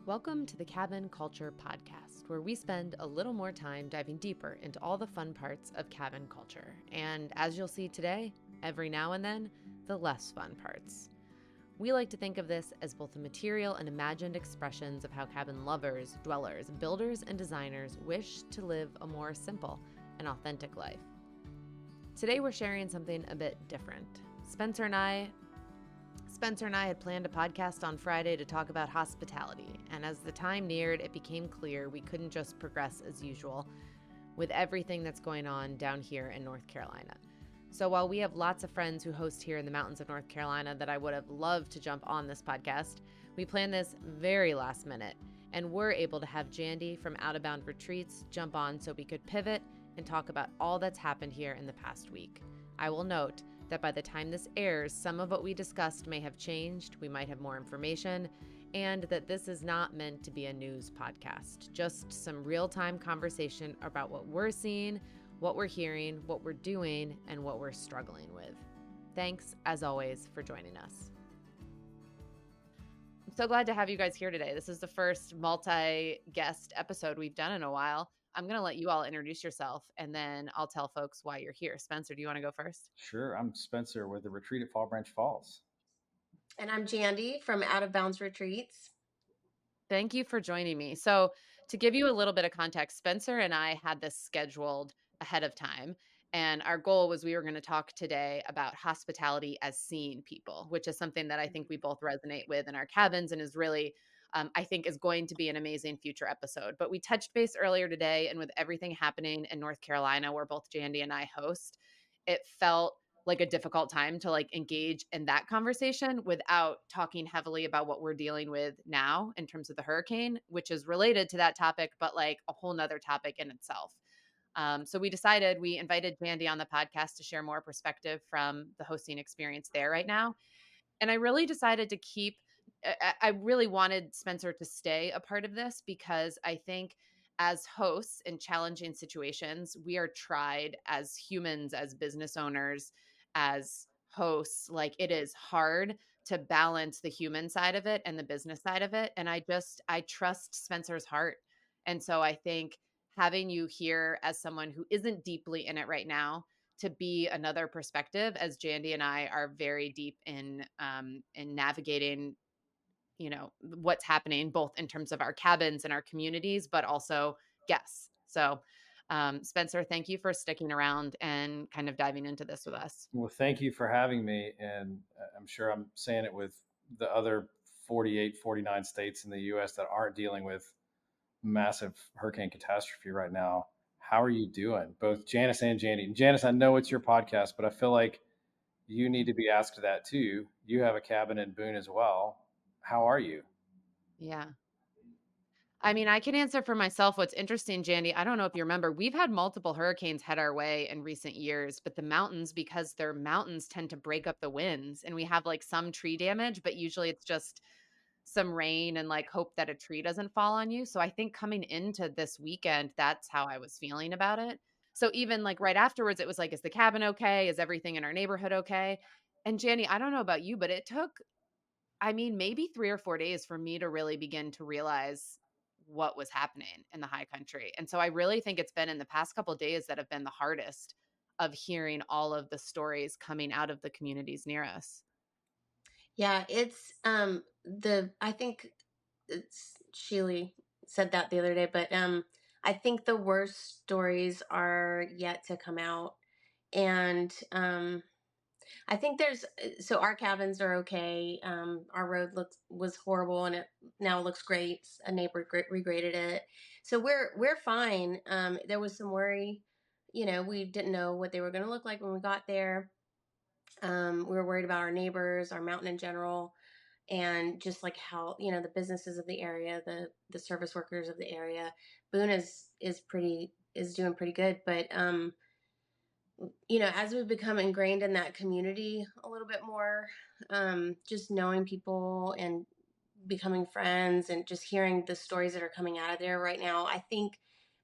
Welcome to the Cabin Culture Podcast, where we spend a little more time diving deeper into all the fun parts of cabin culture. And as you'll see today, every now and then, the less fun parts. We like to think of this as both the material and imagined expressions of how cabin lovers, dwellers, builders, and designers wish to live a more simple and authentic life. Today we're sharing something a bit different. Spenser and I had planned a podcast on Friday to talk about hospitality, and as the time neared, it became clear we couldn't just progress as usual with everything that's going on down here in North Carolina. So while we have lots of friends who host here in the mountains of North Carolina that I would have loved to jump on this podcast, we planned this very last minute, and were able to have Jandy from Out of Bound Retreats jump on so we could pivot and talk about all that's happened here in the past week. I will note that by the time this airs, some of what we discussed may have changed, we might have more information, and that this is not meant to be a news podcast, just some real-time conversation about what we're seeing, what we're hearing, what we're doing, and what we're struggling with. Thanks, as always, for joining us. I'm so glad to have you guys here today. This is the first multi-guest episode we've done in a while. I'm going to let you all introduce yourself, and then I'll tell folks why you're here. Spenser, do you want to go first? Sure. I'm Spenser with the retreat at Fall Branch Falls. And I'm Jandy from Out of Bounds Retreats. Thank you for joining me. So, to give you a little bit of context, Spenser and I had this scheduled ahead of time. And our goal was we were going to talk today about hospitality as seeing people, which is something that I think we both resonate with in our cabins and is really, I think, is going to be an amazing future episode. But we touched base earlier today, and with everything happening in North Carolina, where both Jandy and I host, it felt like a difficult time to engage in that conversation without talking heavily about what we're dealing with now in terms of the hurricane, which is related to that topic, but like a whole nother topic in itself. So we invited Jandy on the podcast to share more perspective from the hosting experience there right now. And I really decided to I really wanted Spenser to stay a part of this because I think as hosts in challenging situations, we are tried as humans, as business owners, as hosts. Like, it is hard to balance the human side of it and the business side of it. And I trust Spenser's heart. And so I think having you here as someone who isn't deeply in it right now to be another perspective, as Jandy and I are very deep in navigating, what's happening both in terms of our cabins and our communities, but also guests. So, Spenser, thank you for sticking around and kind of diving into this with us. Well, thank you for having me. And I'm sure I'm saying it with the other 48, 49 states in the U.S. that aren't dealing with massive hurricane catastrophe right now. How are you doing? Both Janice and Jandy. Janice, I know it's your podcast, but I feel like you need to be asked that too. You have a cabin in Boone as well. How are you? Yeah. I mean, I can answer for myself. What's interesting, Jandy, I don't know if you remember, we've had multiple hurricanes head our way in recent years, but the mountains, because they're mountains, tend to break up the winds. And we have some tree damage, but usually it's just some rain and hope that a tree doesn't fall on you. So I think coming into this weekend, that's how I was feeling about it. So even right afterwards, it was is the cabin okay? Is everything in our neighborhood okay? And Jandy, I don't know about you, but it took, maybe 3 or 4 days for me to really begin to realize what was happening in the high country. And so I really think it's been in the past couple of days that have been the hardest of hearing all of the stories coming out of the communities near us. Yeah, it's I think it's Sheely said that the other day, but I think the worst stories are yet to come out. And I think so our cabins are okay. Our road was horrible and it now looks great. A neighbor regraded it. So we're fine. There was some worry, we didn't know what they were going to look like when we got there. We were worried about our neighbors, our mountain in general, and just how, the businesses of the area, the service workers of the area. Boone is doing pretty good, but as we've become ingrained in that community a little bit more, just knowing people and becoming friends and just hearing the stories that are coming out of there right now, I think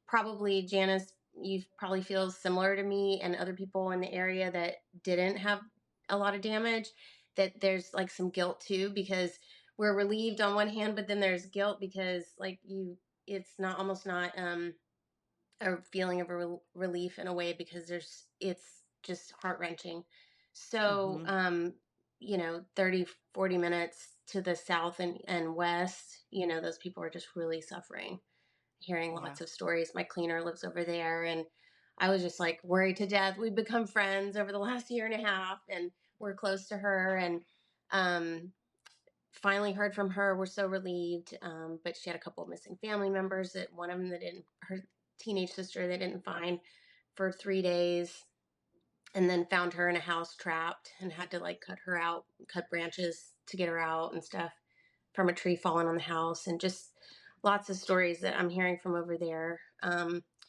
probably, Janice, you probably feel similar to me and other people in the area that didn't have a lot of damage, that there's some guilt too, because we're relieved on one hand, but then there's guilt because like it's not almost not a feeling of relief in a way because it's just heart-wrenching. So, Mhm. 30, 40 minutes to the south and west, those people are just really suffering. Hearing Yeah. lots of stories. My cleaner lives over there, and I was just like worried to death. We've become friends over the last year and a half, and we're close to her. And um, finally heard from her. We're so relieved. But she had a couple of missing family members. That one of them that didn't her teenage sister they didn't find for 3 days, and then found her in a house trapped and had to like cut her out, cut branches to get her out and stuff from a tree falling on the house, and just lots of stories that I'm hearing from over there.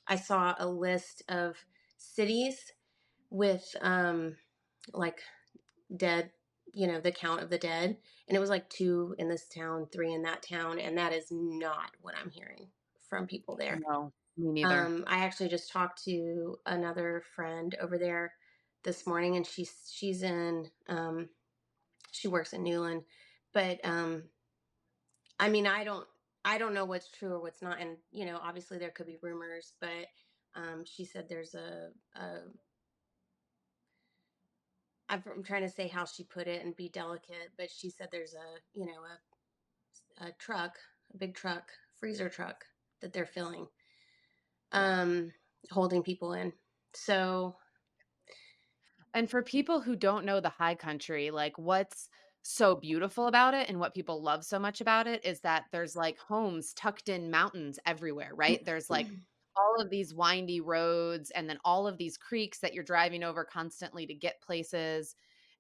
I saw a list of cities with like dead, the count of the dead, and it was like two in this town, three in that town, and that is not what I'm hearing from people there. No, me neither. I actually just talked to another friend over there this morning, and she's in she works in Newland, but I mean, I don't know what's true or what's not, and obviously there could be rumors, but she said there's I'm trying to say how she put it and be delicate, but she said there's a truck, a big truck, freezer truck that they're filling, Yeah. um, holding people in. So And for people who don't know the high country, like, what's so beautiful about it and what people love so much about it is that there's, like, homes tucked in mountains everywhere, right? There's, like, all of these windy roads and then all of these creeks that you're driving over constantly to get places,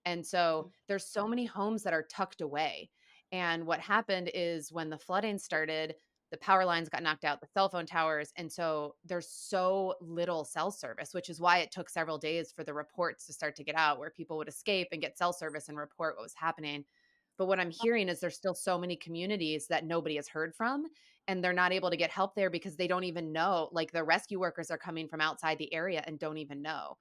and so there's so many homes that are tucked away, and what happened is when the flooding started, the power lines got knocked out, the cell phone towers, and so there's so little cell service, which is why it took several days for the reports to start to get out where people would escape and get cell service and report what was happening. But what I'm hearing is there's still so many communities that nobody has heard from, and they're not able to get help there because they don't even know, like, the rescue workers are coming from outside the area and don't even know.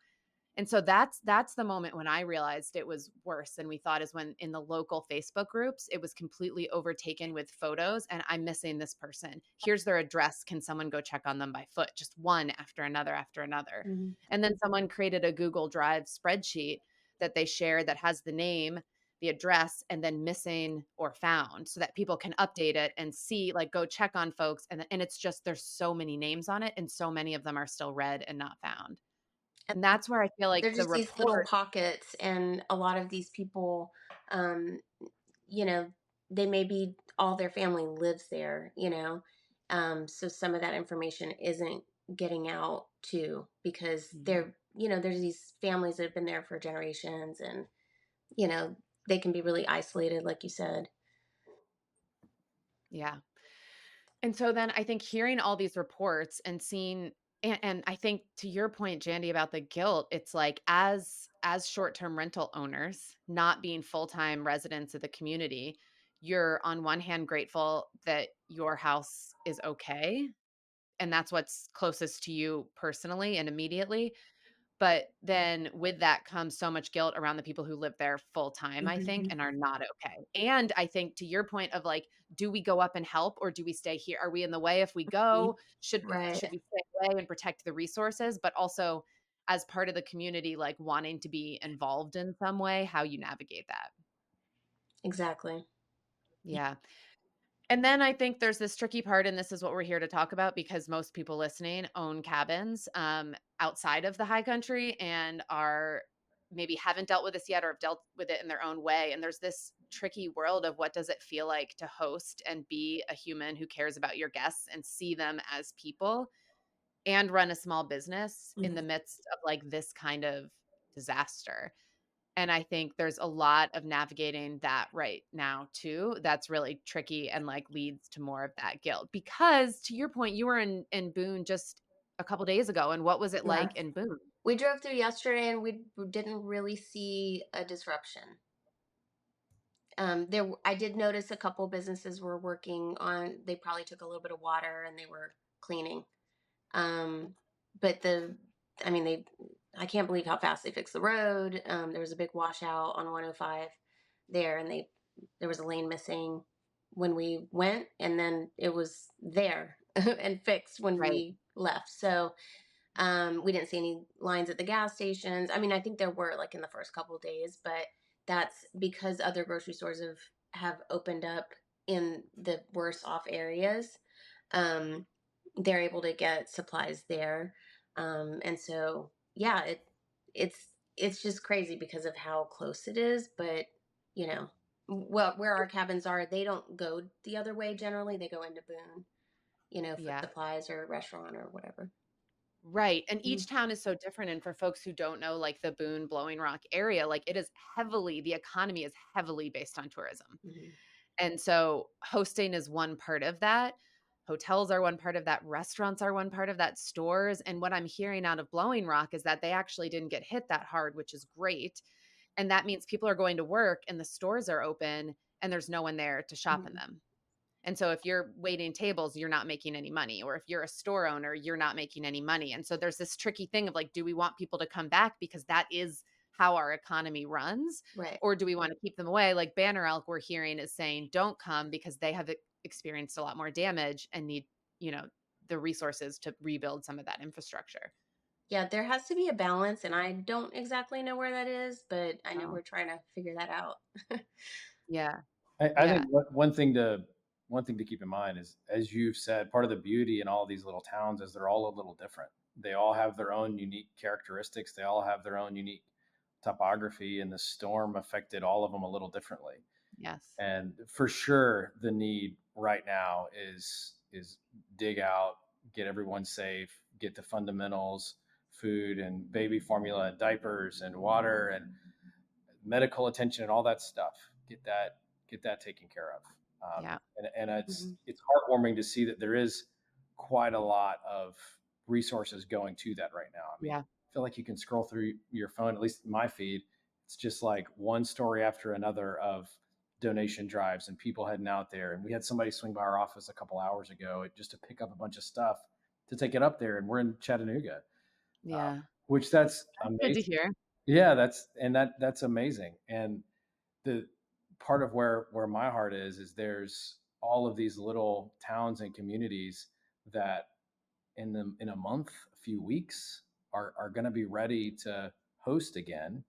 And so that's the moment when I realized it was worse than we thought is when in the local Facebook groups, it was completely overtaken with photos and I'm missing this person. Here's their address. Can someone go check on them by foot? Just one after another after another. Mhm. And then someone created a Google Drive spreadsheet that they shared that has the name, the address, and then missing or found so that people can update it and see, like, go check on folks. And it's just there's so many names on it and so many of them are still read and not found. And that's where I feel like They're the just these little report. pockets, and a lot of these people, um, you know, they maybe all their family lives there, so some of that information isn't getting out too because Mhm. there's these families that have been there for generations, and you know, they can be really isolated, like you said. Yeah. And so then I think hearing all these reports and seeing and I think to your point, Jandy, about the guilt, it's like as short-term rental owners, not being full-time residents of the community, you're on one hand grateful that your house is okay, and that's what's closest to you personally and immediately. But then with that comes so much guilt around the people who live there full time, I think, Hmm. and are not okay. And I think to your point of like, do we go up and help or do we stay here? Are we in the way if we go? Should Right. we stay away and protect the resources? But also as part of the community, like wanting to be involved in some way, how you navigate that. Exactly. Yeah. And then I think there's this tricky part, and this is what we're here to talk about because most people listening own cabins outside of the high country and are maybe haven't dealt with this yet or have dealt with it in their own way. And there's this tricky world of what does it feel like to host and be a human who cares about your guests and see them as people and run a small business in the Mhm. midst of like this kind of disaster. And I think there's a lot of navigating that right now too. That's really tricky and like leads to more of that guilt. Because to your point, you were in Boone just a couple days ago. And what was it Yeah. like in Boone? We drove through yesterday and we didn't really see a disruption. I did notice a couple businesses were working on, they probably took a little bit of water and they were cleaning. Um, but I mean, I can't believe how fast they fixed the road. There was a big washout on 105 there, and there was a lane missing. when we went, and then it was there and fixed when Right. we left. So we didn't see any lines at the gas stations. I mean, I think there were like in the first couple of days, but that's because other grocery stores have opened up in the worse off areas. Um, they're able to get supplies there, and so yeah, it's just crazy because of how close it is. But you know, well, where our cabins are, they don't go the other way. Generally, they go into Boone, for Yeah. supplies or restaurant or whatever. Right, and Mhm. each town is so different, and for folks who don't know, like, the Boone, Blowing Rock area, like, it is heavily the economy is heavily based on tourism, Mhm. and so hosting is one part of that, hotels are one part of that, restaurants are one part of that, stores, and what I'm hearing out of Blowing Rock is that they actually didn't get hit that hard, which is great, and that means people are going to work and the stores are open, and there's no one there to shop in Mhm. them. And so if you're waiting tables, you're not making any money. Or if you're a store owner, you're not making any money. And so there's this tricky thing of like, do we want people to come back because that is how our economy runs? Right. Or do we want to keep them away? Like Banner Elk, we're hearing is saying, don't come because they have experienced a lot more damage and need, you know, the resources to rebuild some of that infrastructure. Yeah, there has to be a balance, and I don't exactly know where that is, but I know Oh, we're trying to figure that out. yeah. I Yeah. think one thing to keep in mind is, as you've said, part of the beauty in all these little towns is they're all a little different. They all have their own unique characteristics. They all have their own unique topography, and the storm affected all of them a little differently. Yes. And for sure, the need right now is dig out, get everyone safe, get the fundamentals, food and baby formula and diapers and water and medical attention and all that stuff. Get that taken care of. Yeah. And Mhm. it's heartwarming to see that there is quite a lot of resources going to that right now. I mean, Yeah. I feel like you can scroll through your phone, at least my feed. It's just like one story after another of donation drives and people heading out there. And we had somebody swing by our office a couple hours ago just to pick up a bunch of stuff to take it up there. And we're in Chattanooga, Yeah. which that's That's good to amazing. hear. Yeah, that's amazing. And the part of where my heart is there's all of these little towns and communities that in a month, a few weeks are going to be ready to host again,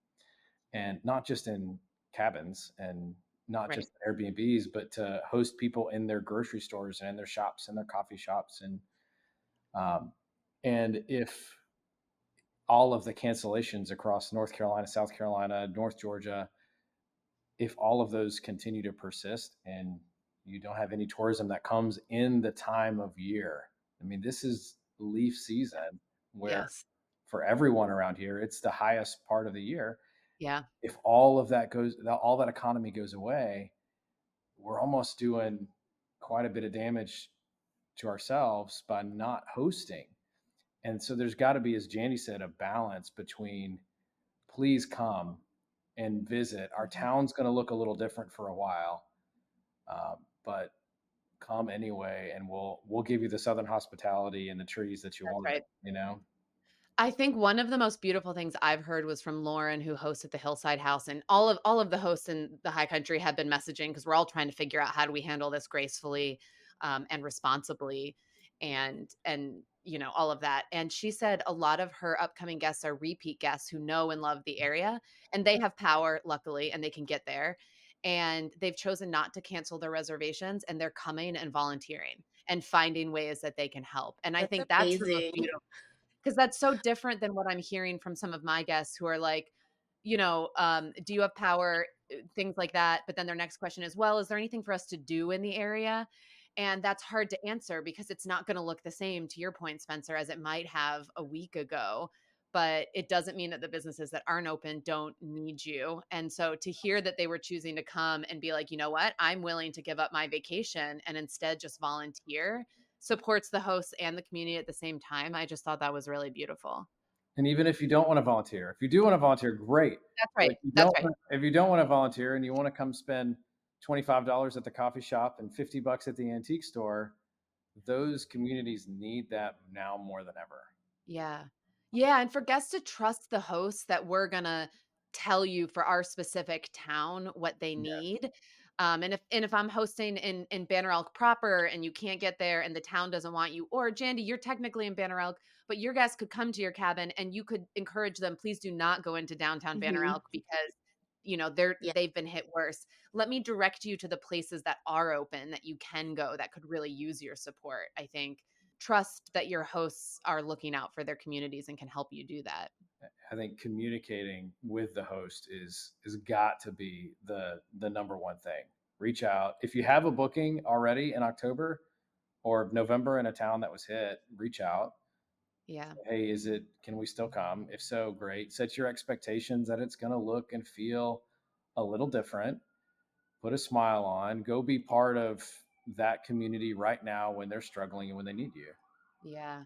and not just in cabins and not Right. just Airbnbs, but to host people in their grocery stores and in their shops and their coffee shops um, and if all of the cancellations across North Carolina, South Carolina, North Georgia, if all of those continue to persist and you don't have any tourism that comes in the time of year, I mean, this is leaf season where Yes. for everyone around here, it's the highest part of the year. Yeah. If all of that goes, all that economy goes away, we're almost doing quite a bit of damage to ourselves by not hosting. And so there's got to be, as Jandy said, a balance between please come and visit. Our Mhm. town's going to look a little different for a while, but come anyway, and we'll give you the southern hospitality and the trees that you That's wanted. right. You know, I think one of the most beautiful things I've heard was from Lauren, who hosts at the Hillside House, and all of the hosts in the High Country have been messaging because we're all trying to figure out how do we handle this gracefully, and responsibly, and you know all of that. And she said a lot of her upcoming guests are repeat guests who know and love the area, and they have power, luckily, and they can get there. And they've chosen not to cancel their reservations, and they're coming and volunteering and finding ways that they can help. And I That's think that's the most amazing. beautiful 'cause that's so different than what I'm hearing from some of my guests who are like, "Do you have power?" Things like that, but then their next question is, "Well, is there anything for us to do in the area?" And that's hard to answer because it's not gonna look the same, to your point, Spencer, as it might have a week ago, but it doesn't mean that the businesses that aren't open don't need you, and so to hear that they were choosing to come and be like, "You know what? I'm willing to give up my vacation and instead just volunteer," supports the hosts and the community at the same time. I just thought that was really beautiful. and even if you don't want to volunteer, if you do want to volunteer, great. That's But right. That's right. if you don't want to volunteer and you want to come spend $25 at the coffee shop and $50 at the antique store, those communities need that now more than ever. Yeah. Yeah, and for guests to trust the hosts that we're gonna tell you for our specific town what they Yes. need, And if I'm hosting in Banner Elk proper and you can't get there and the town doesn't want you, or Jandy, you're technically in Banner Elk, but your guests could come to your cabin and you could encourage them, please do not go into downtown Banner Hmm. Elk because Yeah. they've been hit worse. Let me direct you to the places that are open that you can go that could really use your support. I think trust that your hosts are looking out for their communities and can help you do that. I think communicating with the host is got to be the number one thing. Reach out. If you have a booking already in October or November in a town that was hit, reach out. Yeah. Hey, is it, can we still come? If so, great. Set your expectations that it's going to look and feel a little different. Put a smile on. Go be part of that community right now when they're struggling and when they need you. Yeah.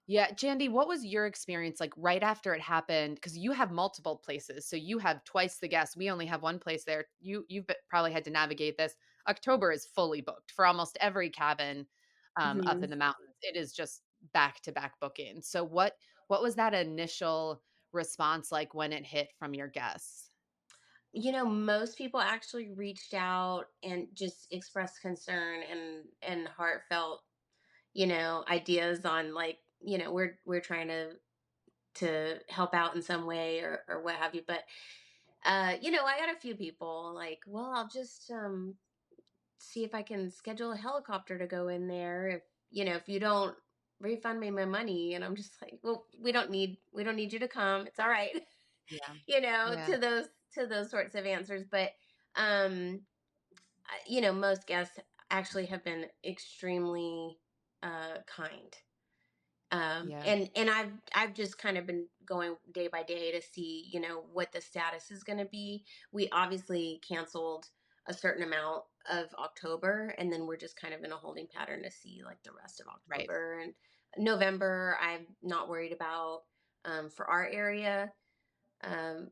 Yeah, Jandy, what was your experience like right after it happened? Because you have multiple places, so you have twice the guests. We only have one place there. Probably had to navigate this. October is fully booked for almost every cabin up in Hmm. the mountains. It is just back to back booking. So what was that initial response like when it hit from your guests? Most people actually reached out and just expressed concern and heartfelt, ideas on, like, we're trying to help out in some way, or what have you. But I got a few people like, well, I'll just see if I can schedule a helicopter to go in there if you don't refund me my money. And I'm just like, well, we don't need you to come. It's all right. Yeah. To Yeah. those sorts of answers. But um most guests actually have been extremely kind. Yeah. And I've just kind of been going day by day to see, what the status is going to be. We obviously canceled a certain amount of October, and then we're just kind of in a holding pattern to see like the rest of Right. October and November. I'm not worried about for our area. Um,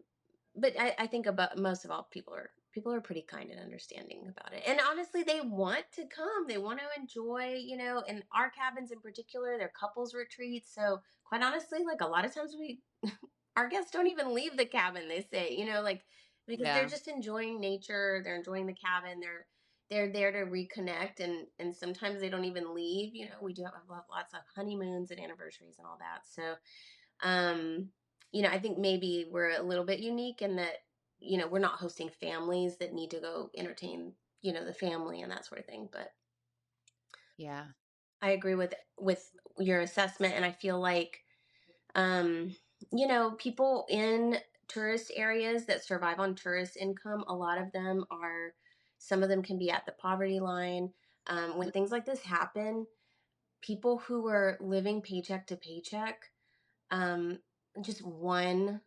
but I think about most of all, people are pretty kind and understanding about it. And honestly, they want to come. They want to enjoy, and our cabins in particular, they're couples retreats. So quite honestly, like a lot of times our guests don't even leave the cabin, they say, like, because they're Yeah. just enjoying nature, they're enjoying the cabin, they're there to reconnect, and sometimes they don't even leave. We do have lots of honeymoons and anniversaries and all that. So um, I think maybe we're a little bit unique in that, we're not hosting families that need to go entertain, the family and that sort of thing. But Yeah. I agree with your assessment, and I feel like um, people in tourist areas that survive on tourist income, a lot of them are, some of them can be at the poverty line. When things like this happen, people who are living paycheck to paycheck, um, just one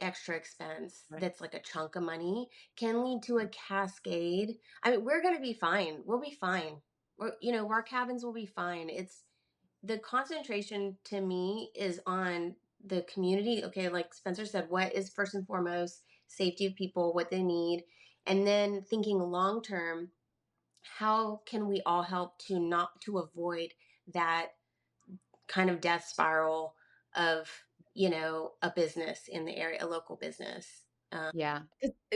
extra expense Right. that's like a chunk of money can lead to a cascade. I mean, we're going to be fine. We'll be fine. Our cabins will be fine. It's the concentration to me is on the community. Okay, like Spencer said, what is first and foremost? Safety of people, what they need. And then thinking long term, how can we all help to avoid that kind of death spiral of a business in the area, a local business. Yeah,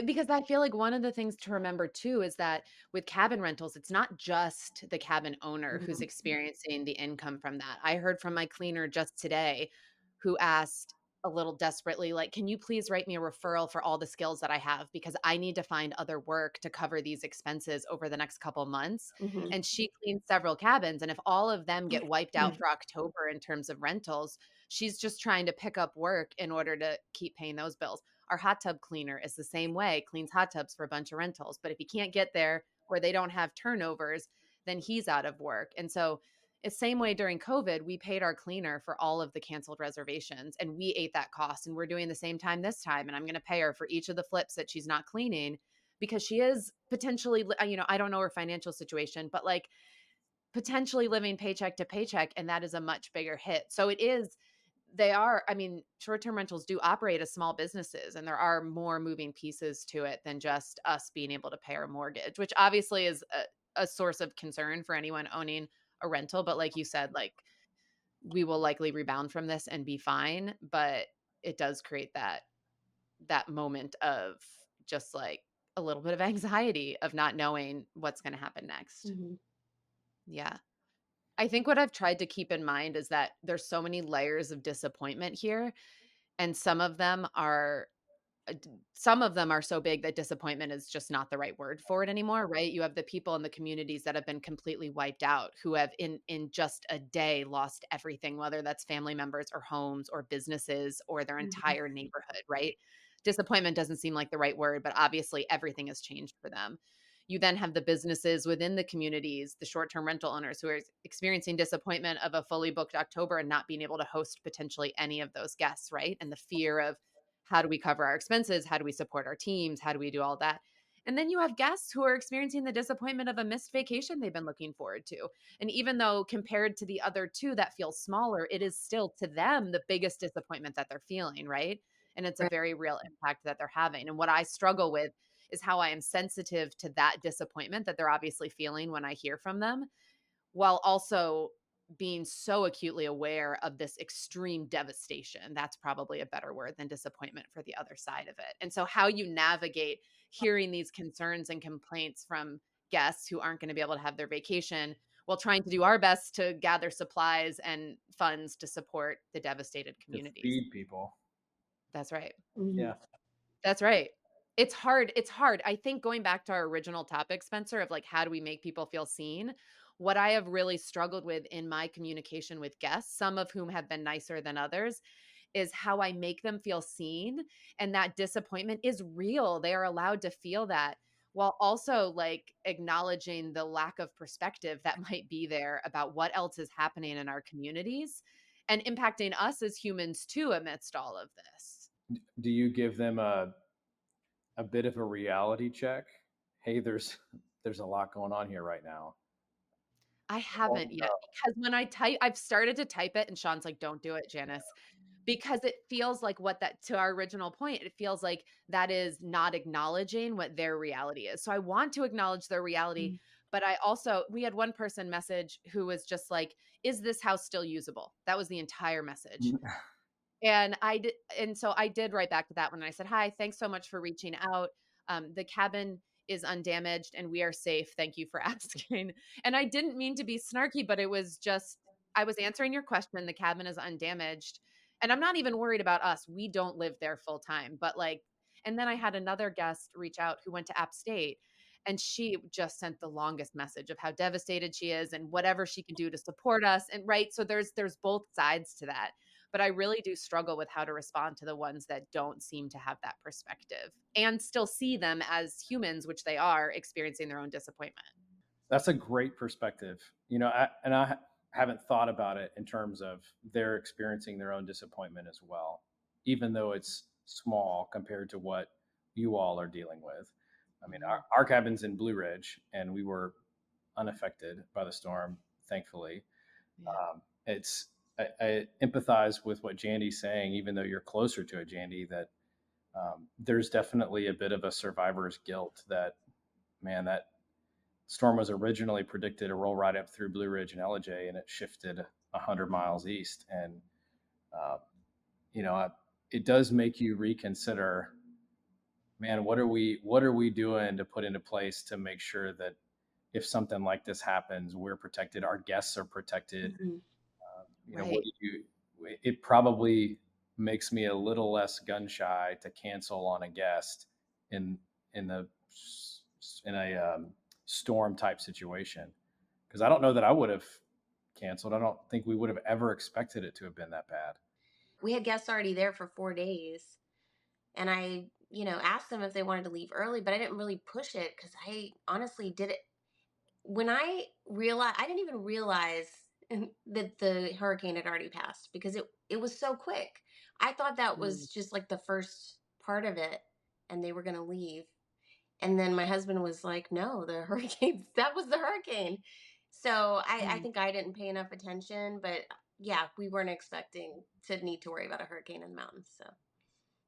because I feel like one of the things to remember too is that with cabin rentals, it's not just the cabin owner who's Mhm. experiencing the income from that. I heard from my cleaner just today who asked a little desperately, like, "Can you please write me a referral for all the skills that I have because I need to find other work to cover these expenses over the next couple months." Mhm. And she cleans several cabins, and if all of them get wiped out Mhm. for October in terms of rentals, she's just trying to pick up work in order to keep paying those bills. Our hot tub cleaner is the same way, cleans hot tubs for a bunch of rentals. But if he can't get there or they don't have turnovers, then he's out of work. And so it's same way during COVID, we paid our cleaner for all of the canceled reservations and we ate that cost. And we're doing the same time this time. And I'm going to pay her for each of the flips that she's not cleaning because she is potentially, I don't know her financial situation, but like potentially living paycheck to paycheck. And that is a much bigger hit. So it is they are, I mean, short-term rentals do operate as small businesses, and there are more moving pieces to it than just us being able to pay our mortgage, which obviously is a source of concern for anyone owning a rental. But like you said, like we will likely rebound from this and be fine. But it does create that moment of just like a little bit of anxiety of not knowing what's going to happen next. Mhm. Yeah. I think what I've tried to keep in mind is that there's so many layers of disappointment here, and uh, d some of them are so big that disappointment is just not the right word for it anymore, right? You have the people in the communities that have been completely wiped out, who have in just a day lost everything, whether that's family members or homes or businesses or their Mhm. entire neighborhood, right? Disappointment doesn't seem like the right word, but obviously everything has changed for them. You then have the businesses within the communities, the short-term rental owners who are experiencing disappointment of a fully booked October and not being able to host potentially any of those guests, right? And the fear of how do we cover our expenses? How do we support our teams? How do we do all that? And then you have guests who are experiencing the disappointment of a missed vacation they've been looking forward to. And even though compared to the other two that feel smaller, it is still to them the biggest disappointment that they're feeling, right? And it's a Right. very real impact that they're having. And what I struggle with is how I am sensitive to that disappointment that they're obviously feeling when I hear from them, while also being so acutely aware of this extreme devastation. That's probably a better word than disappointment for the other side of it. And so, how you navigate hearing these concerns and complaints from guests who aren't going to be able to have their vacation while trying to do our best to gather supplies and funds to support the devastated To communities. feed people. That's right. Mhm. Yeah. That's right. It's hard. I think going back to our original topic, Spencer, of like, how do we make people feel seen? What I have really struggled with in my communication with guests, some of whom have been nicer than others, is how I make them feel seen. And that disappointment is real. They are allowed to feel that while also like acknowledging the lack of perspective that might be there about what else is happening in our communities and impacting us as humans too amidst all of this. Do you give them a bit of a reality check? Hey, there's a lot going on here right now. I Well, haven't yet because when I've started to type it and Sean's like, "Don't do it, Janice," because it feels like what that to our original point, it feels like that is not acknowledging what their reality is. So I want to acknowledge their reality, Mhm. but I also we had one person message who was just like, "Is this house still usable?" That was the entire message. no. And so I did write back to that one, and I said, "Hi, thanks so much for reaching out. The cabin is undamaged and we are safe. Thank you for asking." And I didn't mean to be snarky, but it was just I was answering your question. The cabin is undamaged. And I'm not even worried about us. We don't live there full time, but like and then I had another guest reach out who went to App State and she just sent the longest message of how devastated she is and whatever she can do to support us and right so there's both sides to that, but I really do struggle with how to respond to the ones that don't seem to have that perspective and still see them as humans, which they are experiencing their own disappointment. That's a great perspective. I haven't thought about it in terms of they're experiencing their own disappointment as well, even though it's small compared to what you all are dealing with. I mean, Mhm. our cabin's in Blue Ridge, and we were unaffected by the storm, thankfully. Yeah. I empathize with what Jandy's saying, even though you're closer to it, Jandy. That there's definitely a bit of a survivor's guilt. That man, that storm was originally predicted to roll right up through Blue Ridge and LJ, and it shifted 100 miles east. And uh, you know, it does make you reconsider. Man, what are we doing to put into place to make sure that if something like this happens, we're protected, our guests are protected. Mhm. What Right. do you? It probably makes me a little less gun shy to cancel on a guest in in the in a storm type situation because I don't know that I would have canceled. I don't think we would have ever expected it to have been that bad. We had guests already there for 4 days, and I, asked them if they wanted to leave early, but I didn't really push it because I honestly did it when I didn't even realize that the hurricane had already passed because it was so quick. I thought that Mm. was just like the first part of it, and they were going to leave. And then my husband was like, "No, the hurricane, that was the hurricane." So I Mm. think I didn't pay enough attention, but yeah, we weren't expecting to need to worry about a hurricane in the mountains. So.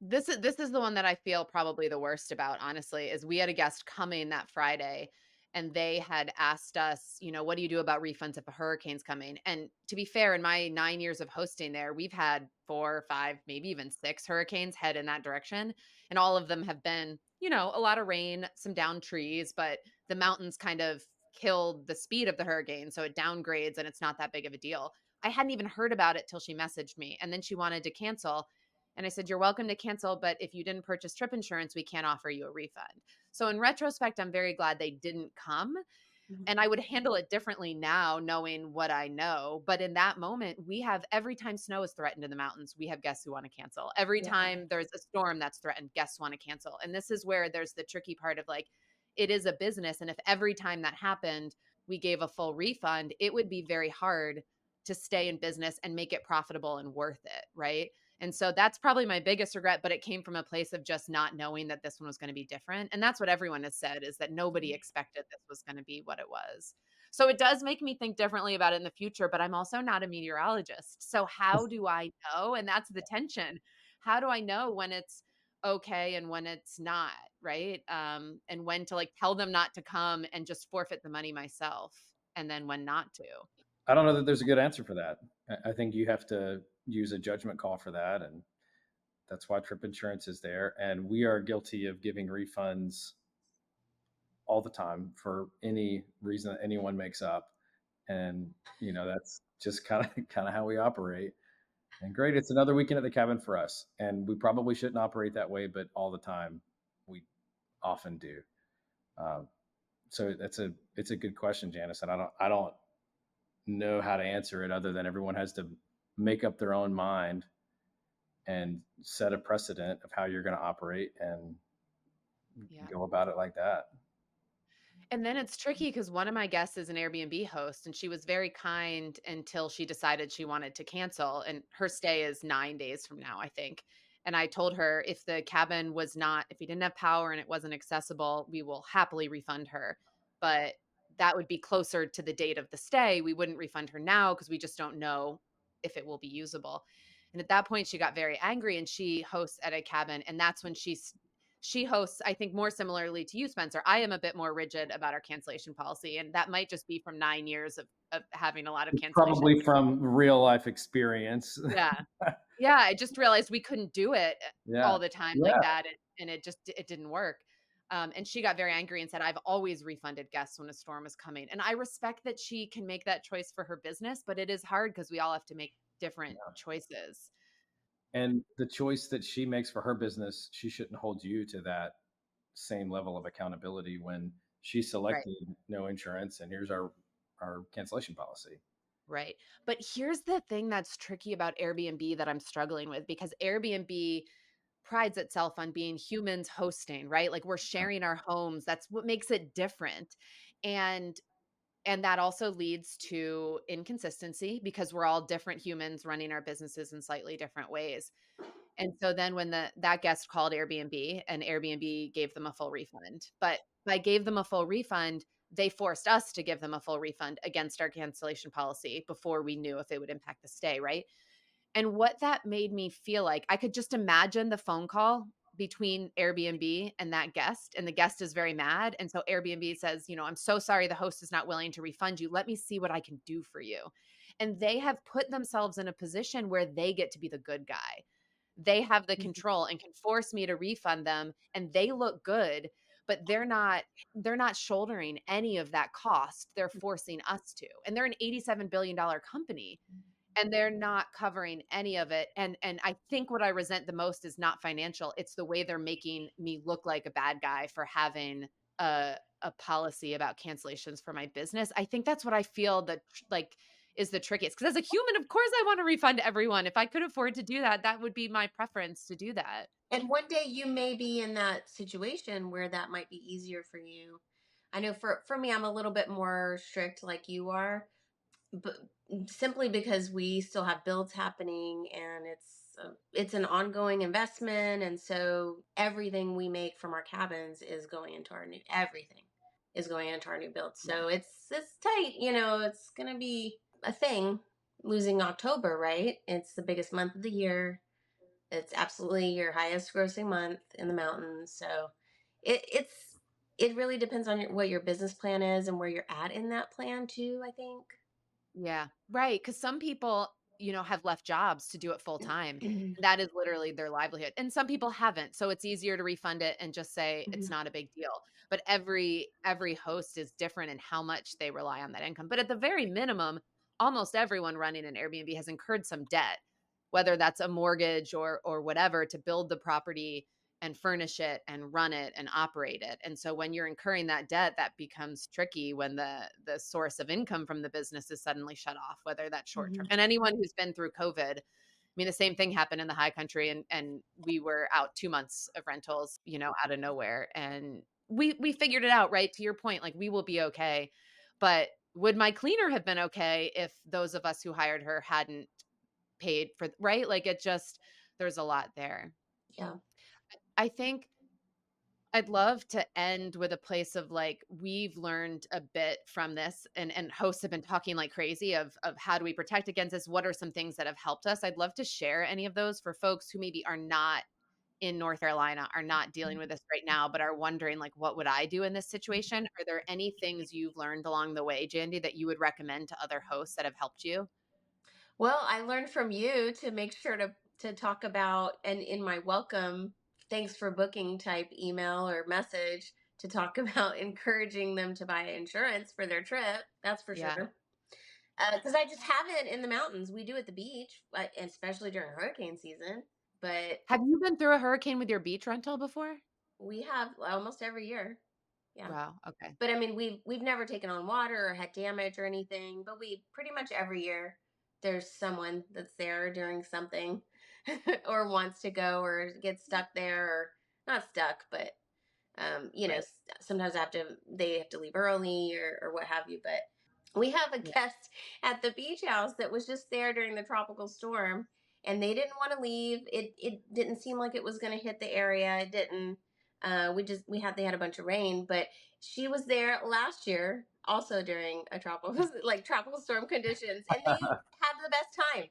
This is the one that I feel probably the worst about, honestly, is we had a guest coming that Friday and they had asked us, what do you do about refunds if a hurricane's coming? And to be fair, in my 9 years of hosting there, we've had 4 or 5, maybe even 6 hurricanes head in that direction. And all of them have been a lot of rain, some downed trees, but the mountains kind of killed the speed of the hurricane. So it downgrades and it's not that big of a deal. I hadn't even heard about it till she messaged me. And then she wanted to cancel. And I said, "You're welcome to cancel, but if you didn't purchase trip insurance, we can't offer you a refund." So in retrospect, I'm very glad they didn't come, Mhm. and I would handle it differently now knowing what I know. But in that moment, we have every time snow is threatened in the mountains, we have guests who want to cancel. Every Yeah. time there's a storm that's threatened, guests want to cancel. And this is where there's the tricky part of like, it is a business. And if every time that happened, we gave a full refund, it would be very hard to stay in business and make it profitable and worth it. Right. And so that's probably my biggest regret, but it came from a place of just not knowing that this one was going to be different. And that's what everyone has said, is that nobody expected this was going to be what it was. So it does make me think differently about it in the future, but I'm also not a meteorologist. So how do I know? And that's the tension. How do I know when it's okay and when it's not, right? And when to like tell them not to come and just forfeit the money myself, and then when not to. I don't know that there's a good answer for that. I think you have to use a judgment call for that, and that's why trip insurance is there. And we are guilty of giving refunds all the time for any reason that anyone makes up. And that's just kind of how we operate. And great, it's another weekend at the cabin for us. And we probably shouldn't operate that way, but all the time we often do. Um, so it's a good question, Janice, and I don't know how to answer it other than everyone has to make up their own mind and set a precedent of how you're going to operate and Yeah. go about it like that. And then it's tricky because one of my guests is an Airbnb host, and she was very kind until she decided she wanted to cancel. And her stay is 9 days from now, I think. And I told her if the cabin was not, if we didn't have power and it wasn't accessible, we will happily refund her. But that would be closer to the date of the stay. We wouldn't refund her now because we just don't know if it will be usable. And at that point, she got very angry and she hosts at a cabin. And that's when she hosts, I think, more similarly to you, Spencer. I am a bit more rigid about our cancellation policy, and that might just be from 9 years of having a lot of It's cancellations. probably from real life experience. Yeah. Yeah, I just realized we couldn't do it Yeah. all the time like Yeah. that, and it didn't work. And she got very angry and said, "I've always refunded guests when a storm is coming." And I respect that she can make that choice for her business, but it is hard because we all have to make different choices. And the choice that she makes for her business, she shouldn't hold you to that same level of accountability when she Right. selected no insurance and here's our cancellation policy. Right. But here's the thing that's tricky about Airbnb that I'm struggling with, because Airbnb prides itself on being humans hosting, right? Like we're sharing our homes. That's what makes it different. And and that also leads to inconsistency because we're all different humans running our businesses in slightly different ways. And so then when that guest called Airbnb and Airbnb gave them a full refund, but I gave them a full refund, they forced us to give them a full refund against our cancellation policy before we knew if it would impact the stay, right? And what that made me feel like, I could just imagine the phone call between Airbnb and that guest, and the guest is very mad. And so Airbnb says, "I'm so sorry the host is not willing to refund you. Let me see what I can do for you." And they have put themselves in a position where they get to be the good guy. They have the Mhm. control and can force me to refund them, and they look good, but they're not shouldering any of that cost. They're forcing us to. And they're an $87 billion company, and they're not covering any of it. And I think what I resent the most is not financial, it's the way they're making me look like a bad guy for having a policy about cancellations for my business. I think that's what I feel that like is the trickiest, because as a human, of course I want to refund everyone. If I could afford to do that, that would be my preference to do that. And one day you may be in that situation where that might be easier for you. I know for me, I'm a little bit more strict like you are, but simply because we still have builds happening and it's an ongoing investment, and so everything we make from our cabins is going into our new everything is going into our new build. Yeah. So it's tight, it's going to be a thing losing October, right? It's the biggest month of the year. It's absolutely your highest grossing month in the mountains. So it really depends on what your business plan is and where you're at in that plan too, I think. Yeah, right. Because some people, have left jobs to do it full time. That is literally their livelihood. And some people haven't. So it's easier to refund it and just say it's Mhm. not a big deal. But every host is different in how much they rely on that income. But at the very minimum, almost everyone running an Airbnb has incurred some debt, whether that's a mortgage or whatever, to build the property and furnish it and run it and operate it. And so when you're incurring that debt, that becomes tricky when the source of income from the business is suddenly shut off, whether that's short term. Mhm. And anyone who's been through COVID, I mean, the same thing happened in the high country, and we were out 2 months of rentals, out of nowhere. And we figured it out, right? To your point, like we will be okay. But would my cleaner have been okay if those of us who hired her hadn't paid for, right? Like it just, there's a lot there. Yeah. I think I'd love to end with a place of like we've learned a bit from this, and hosts have been talking like crazy of how do we protect against this? What are some things that have helped us? I'd love to share any of those for folks who maybe are not in North Carolina, are not dealing with this right now, but are wondering like what would I do in this situation? Are there any things you've learned along the way, Jandy, that you would recommend to other hosts that have helped you? Well, I learned from you to make sure to talk about, and in my welcome thanks for booking type email or message, to talk about encouraging them to buy insurance for their trip. That's for Yeah. sure. Because I just haven't in the mountains. We do at the beach, and especially during hurricane season. But Have you been through a hurricane with your beach rental before? we have almost every year. Yeah. Wow. Okay. But I mean, we've never taken on water or had damage or anything. But we pretty much every year there's someone that's there doing something, or wants to go or gets stuck there, or not stuck, but Right. sometimes they have to leave early, or what have you. But we have a Yeah. guest at the beach house that was just there during the tropical storm, and they didn't want to leave. It didn't seem like it was going to hit the area. It didn't. They had a bunch of rain, but she was there last year also during a tropical like tropical storm conditions, and they had the best time.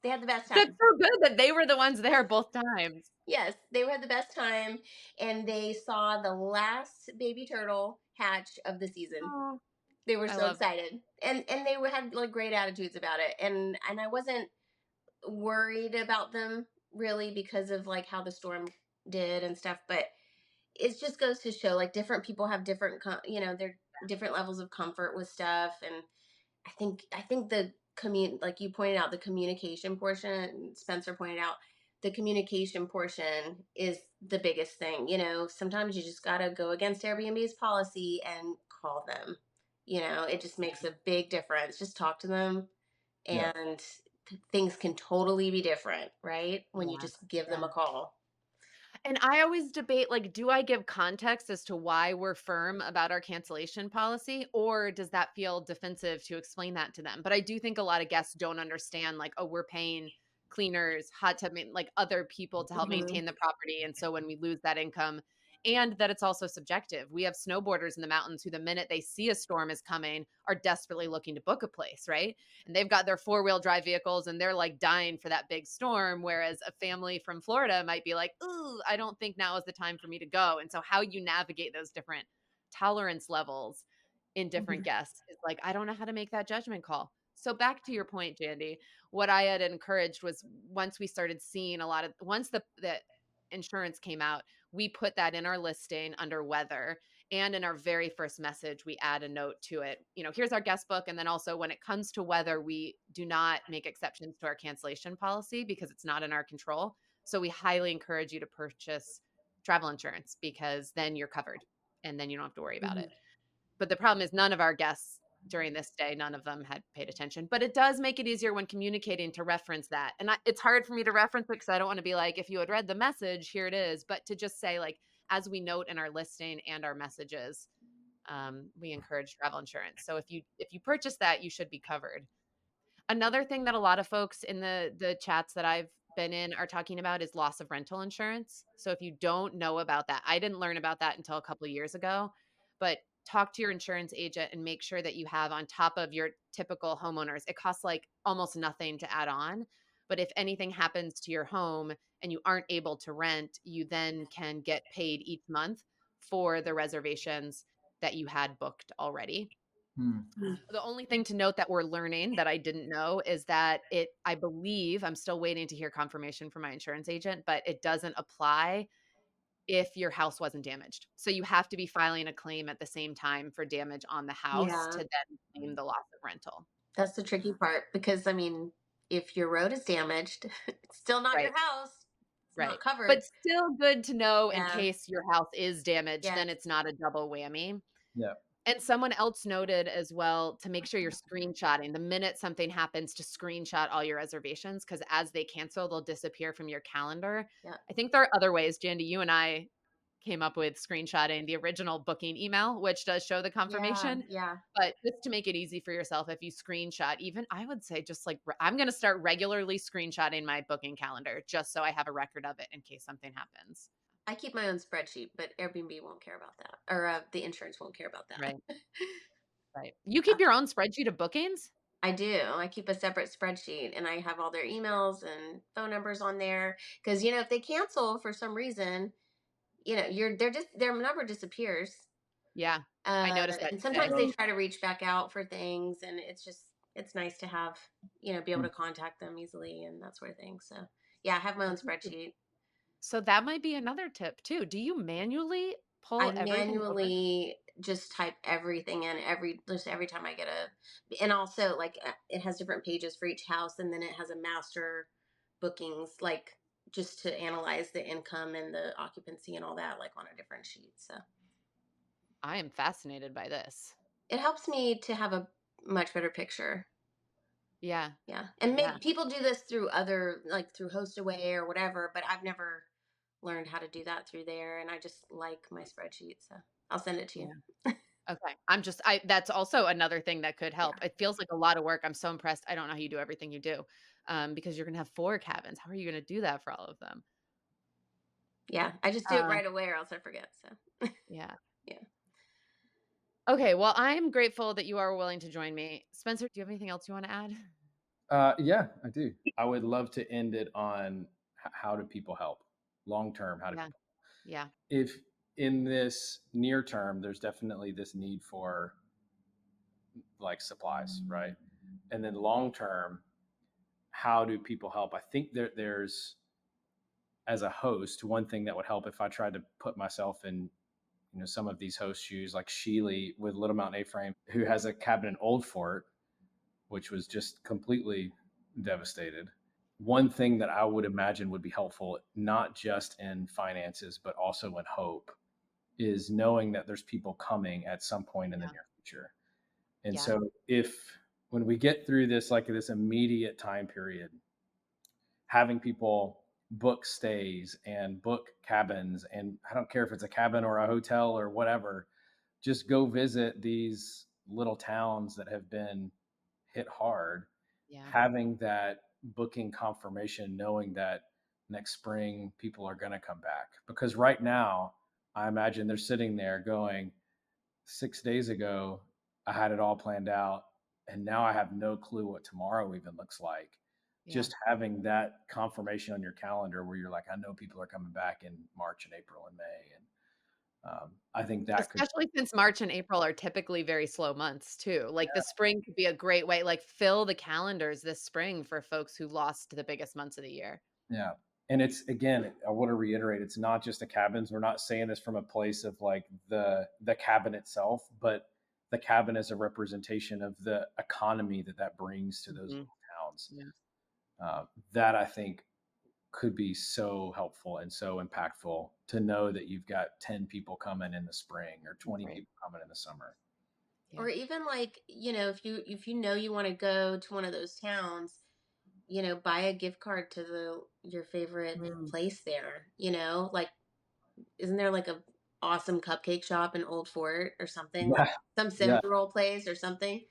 They had the best That's time. so good that they were the ones there both times. Yes, they had the best time, and they saw the last baby turtle hatch of the season. Oh, They were I so love that. excited, and had like great attitudes about it, and I wasn't worried about them really because of like how the storm did and stuff. But it just goes to show like different people have different their different levels of comfort with stuff. And I think the like you pointed out, the communication portion, and Spencer pointed out, the communication portion is the biggest thing. Sometimes you just got to go against Airbnb's policy and call them. It just makes a big difference. Just talk to them, Yeah. and things can totally be different, right? When you Yeah. just give them Yeah. a call. And I always debate, like, do I give context as to why we're firm about our cancellation policy, or does that feel defensive to explain that to them? But I do think a lot of guests don't understand, like, oh, we're paying cleaners, hot tub, like other people to help Hmm. maintain the property. And so when we lose that income, and that it's also subjective. We have snowboarders in the mountains who, the minute they see a storm is coming, are desperately looking to book a place, right? And they've got their four-wheel drive vehicles and they're like dying for that big storm. Whereas a family from Florida might be like, ooh, I don't think now is the time for me to go. And so how you navigate those different tolerance levels in different Hmm. guests is like, I don't know how to make that judgment call. So back to your point, Jandy, what I had encouraged was once we started seeing once the insurance came out, we put that in our listing under weather. And in our very first message, we add a note to it. Here's our guest book. And then also, when it comes to weather, we do not make exceptions to our cancellation policy because it's not in our control. So we highly encourage you to purchase travel insurance because then you're covered and then you don't have to worry about Hmm. it. But the problem is none of our guests during this day, none of them had paid attention. But it does make it easier when communicating to reference that. And it's hard for me to reference it because I don't want to be like, if you had read the message, here it is. But to just say, like, as we note in our listing and our messages, we encourage travel insurance. So if you purchase that, you should be covered. Another thing that a lot of folks in the chats that I've been in are talking about is loss of rental insurance. So if you don't know about that, I didn't learn about that until a couple of years ago, but talk to your insurance agent and make sure that you have on top of your typical homeowners. It costs like almost nothing to add on, but if anything happens to your home and you aren't able to rent, you then can get paid each month for the reservations that you had booked already. Hmm. The only thing to note that we're learning that I didn't know is that I believe I'm still waiting to hear confirmation from my insurance agent, but it doesn't apply if your house wasn't damaged. So you have to be filing a claim at the same time for damage on the house to Yeah, then claim the loss of rental. that's the tricky part because I mean, if your road is damaged, it's still not Right, your house. It's not right. covered. But still good to know in Yeah. case your house is damaged, Yes. then it's not a double whammy. Yeah. And someone else noted as well to make sure you're screenshotting the minute something happens to screenshot all your reservations because as they cancel, they'll disappear from your calendar. Yeah. I think there are other ways, Jandy, you and I came up with screenshotting the original booking email, which does show the Yeah. confirmation. Yeah. But just to make it easy for yourself, if you screenshot, even I would say just like I'm going to start regularly screenshotting my booking calendar just so I have a record of it in case something happens. I keep my own spreadsheet, but Airbnb won't care about that, or the insurance won't care about that. Right. Right. You Uh, keep your own spreadsheet of bookings? I do. I keep a separate spreadsheet, and I have all their emails and phone numbers on there. Because if they cancel for some reason, their number disappears. Yeah. I noticed that And sometimes today. they So try to reach back out for things, and it's nice to have be able hmm, to contact them easily and that sort of thing. So yeah, I have my own Ooh. spreadsheet. So that might be another tip too. Do you manually I pull everything over? manually just type everything in every time I get and also like it has different pages for each house, and then it has a master bookings, like just to analyze the income and the occupancy and all that, like on a different sheet. So I am fascinated by this. it helps me to have a much better picture. Yeah. Yeah, and Yeah. maybe people do this through other, like through HostAway or whatever, but I've never learned how to do that through there, and I just like my spreadsheet, so I'll send it to Yeah. you. Okay. I that's also another thing that could help. Yeah. It feels like a lot of work. I'm so impressed. I don't know how you do everything you do. Because you're gonna have 4 cabins. How are you gonna do that for all of them? Yeah, I just do it Uh, right away or else I forget, so yeah. yeah. Okay, well, I'm grateful that you are willing to join me. Spencer, do you have anything else you wanna add? yeah, I do. I would love to end it on how do people help long term? How do Yeah. people, Yeah. if in this near term, there's definitely this need for like supplies, right? And then long term, how do people help? I think there's as a host, one thing that would help if I tried to put myself in some of these host shoes, like Sheely with Little Mountain A-Frame, who has a cabin in Old Fort, which was just completely devastated. One thing that I would imagine would be helpful, not just in finances, but also in hope, is knowing that there's people coming at some point in the Yeah. near future. And Yeah. so if when we get through this, like this immediate time period, having people book stays and book cabins, and I don't care if it's a cabin or a hotel or whatever, just go visit these little towns that have been hit hard, Yeah. having that booking confirmation, knowing that next spring people are going to come back. Because right now, I imagine they're sitting there going, 6 days ago, I had it all planned out, and now I have no clue what tomorrow even looks like. Yeah. Just having that confirmation on your calendar where you're like, I know people are coming back in March and April and May. And I think that could, Especially since March and April are typically very slow months too. Like, the spring could be a great way like, fill the calendars this spring for folks who lost the biggest months of the year. yeah. And it's again, I want to reiterate, it's not just the cabins. We're not saying this from a place of like the cabin itself, but the cabin is a representation of the economy that brings to those Mhm. little towns. Yeah. That I think could be so helpful and so impactful to know that you've got 10 people coming in the spring or 20 Right. people coming in the summer. Yeah. Or even like, if you know you want to go to one of those towns, buy a gift card to your favorite Mm. place there, like isn't there like a awesome cupcake shop in Old Fort or something, like Yeah. some Yeah. cinnamon roll place or something?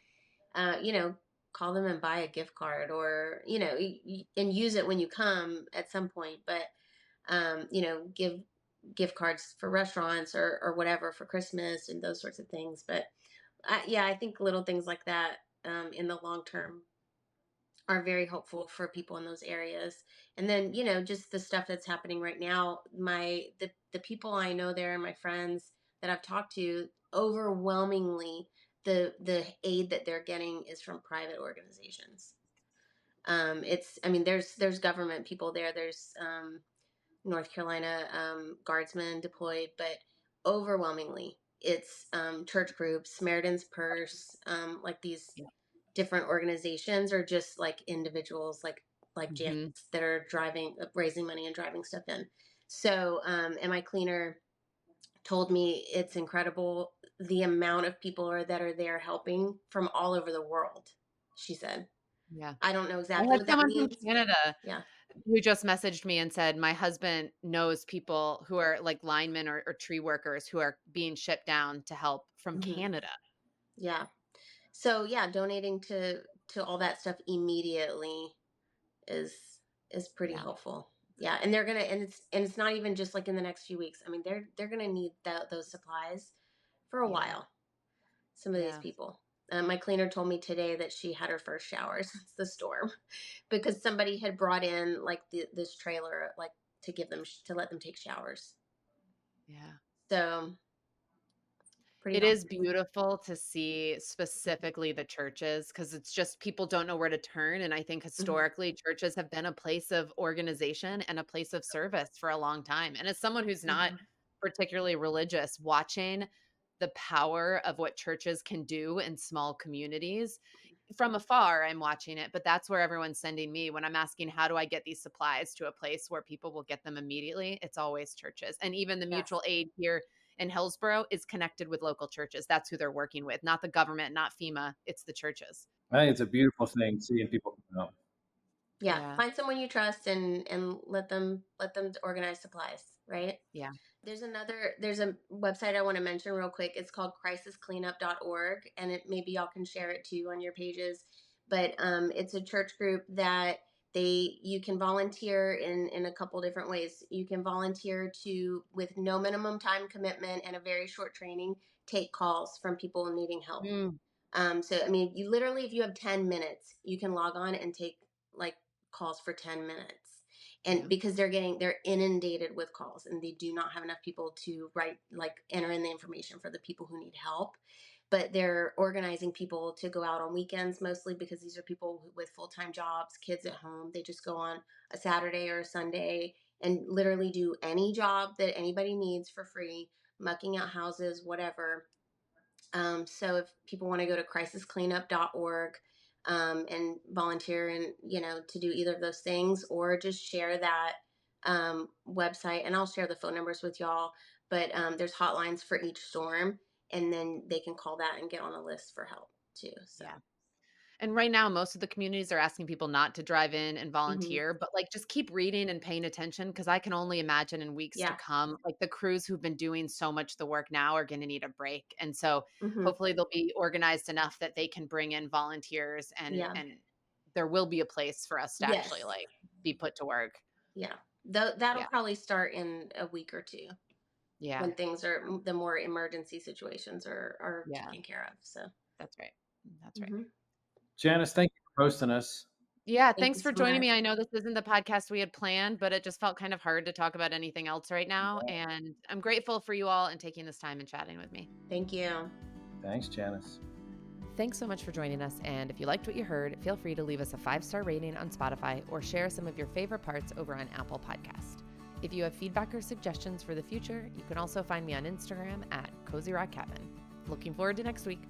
uh, you know, Call them and buy a gift card, or and use it when you come at some point. But give gift cards for restaurants or whatever for Christmas and those sorts of things. But yeah, I think little things like that in the long term are very helpful for people in those areas. And then just the stuff that's happening right now. The people I know there and my friends that I've talked to overwhelmingly. the aid that they're getting is from private organizations. It's, I mean, there's government people there. There's North Carolina guardsmen deployed, but overwhelmingly it's church groups, Samaritan's Purse, like these Yeah. different organizations, or just like individuals like Janice Mhm. that are driving, raising money and driving stuff in. So, and my cleaner told me it's incredible the amount of people that are there helping from all over the world. She said, Yeah. I don't know I exactly had what that someone from means. Canada Yeah. who just messaged me and said, "My husband knows people who are like linemen or tree workers who are being shipped down to help from Hmm. Canada." Yeah. So yeah, donating to all that stuff immediately is is pretty Yeah. helpful. Yeah, and they're gonna, and it's not even just like in the next few weeks. I mean, they're gonna need those supplies for a Yeah. while. Some of these Yeah. people. My cleaner told me today that she had her first shower since the storm because somebody had brought in like this trailer, like to give them to let them take showers. Yeah. So pretty It is helpful. beautiful to see specifically the churches because it's just people don't know where to turn, and I think Hmm. historically, churches have been a place of organization and a place of service for a long time, and as someone who's not Hmm. particularly religious, watching the power of what churches can do in small communities, from afar, I'm watching it, but that's where everyone's sending me when I'm asking, "How do I get these supplies to a place where people will get them immediately?" It's always churches, and even the Yes. mutual aid here in Hillsborough is connected with local churches. That's who they're working with, not the government, not FEMA, it's the churches. I think it's a beautiful thing seeing people come out. Yeah. Yeah, Find someone you trust and let them organize supplies. Right. yeah. There's a website I want to mention real quick. It's called crisiscleanup.org, and it, maybe y'all can share it too on your pages. But it's a church group that you can volunteer in a couple different ways. You can volunteer to, with no minimum time commitment and a very short training, take calls from people needing help. Mm, So I mean, you literally, if you have 10 minutes, you can log on and take like calls for 10 minutes. And yeah, because they're inundated with calls, and they do not have enough people to write, like enter in the information for the people who need help. But they're organizing people to go out on weekends, mostly because these are people with full-time jobs, kids at home. They just go on a Saturday or a Sunday and literally do any job that anybody needs for free, mucking out houses, whatever. So if people want to go to crisiscleanup.org and volunteer, and to do either of those things, or just share that website, and I'll share the phone numbers with y'all. But there's hotlines for each storm, and then they can call that and get on a list for help too. So yeah. And right now, most of the communities are asking people not to drive in and hmm, volunteer, but, like, just keep reading and paying attention because I can only imagine in weeks to yeah, come, like, the crews who've been doing so much the work now are gonna need a break, and so, hmm, hopefully, they'll be organized enough that they can bring in volunteers yeah, and there will be a place for us to actually, yes, like, be put to work. yeah. That'll Yeah. probably start in a week or two, Yeah. when things are, the more emergency situations are Yeah. taken care of. So. That's right. That's right. Hmm. Janice, thank you for hosting us. Yeah, Thank you thanks for so joining much. me. I know this isn't the podcast we had planned, but it just felt kind of hard to talk about anything else right now, and I'm grateful for you all and taking this time and chatting with me. Thank you. Thanks, Janice. Thanks so much for joining us, and if you liked what you heard, feel free to leave us a 5-star rating on Spotify or share some of your favorite parts over on Apple Podcast. If you have feedback or suggestions for the future, you can also find me on Instagram at Cozy Rock Cabin. Looking forward to next week.